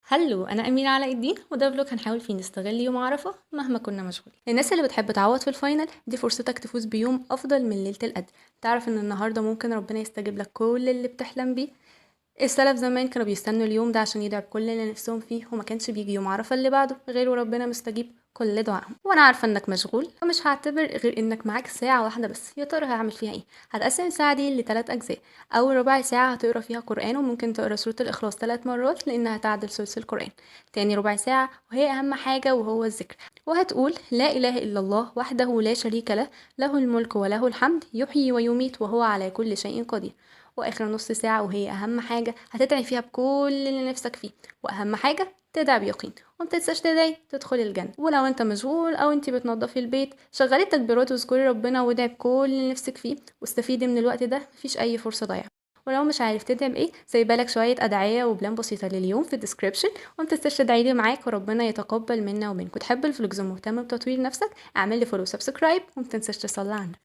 هلو، انا اميره علاء الدين، وده فلوج هنحاول فيه نستغل يوم عرفه مهما كنا مشغولين. للناس اللي بتحب تعوض في الفاينل، دي فرصتك تفوز بيوم افضل من ليله القدر. تعرف ان النهارده ممكن ربنا يستجيب لك كل اللي بتحلم بيه. السلف زمان كانوا بيستنوا اليوم ده عشان يدعوا بكل اللي نفسهم فيه، وما كانش بيجي يوم عرفة اللي بعده غير وربنا مستجيب كل دعائهم. وانا عارفة انك مشغول، فمش هعتبر غير انك معاك ساعة واحدة بس. يا ترى هعمل فيها ايه؟ هتقسم الساعة دي لثلاث اجزاء. اول ربع ساعة هتقرا فيها قرآن، وممكن تقرا سورة الاخلاص 3 مرات لانها تعدل ثلث القرآن. تاني ربع ساعة وهي اهم حاجة وهو الذكر، وهتقول لا اله الا الله وحده لا شريك له، له الملك وله الحمد يحيي ويميت وهو على كل شيء قدير. واخر نص ساعة وهي اهم حاجة هتدعي فيها بكل اللي نفسك فيه، واهم حاجة تدعي بيقين. ومتنساش تدعي تدخل الجنة. ولو انت مشغول او انت بتنضفي البيت، شغلي التكبيرات واذكري ربنا وادعي بكل اللي نفسك فيه، واستفيدي من الوقت ده، مفيش اي فرصة ضايعة. ولو مش عارف تدعي بايه، سايبالك شوية ادعية وبلان بسيطة لليوم في الديسكريبشن. ومتنساش تدعيلي معاك وربنا يتقبل منا ومنك. وتحب الفلوجز ومهتم بتطوير نفسك، اعمل لي فولو وسبسكرايب، ومتنساش تصلي على النبي.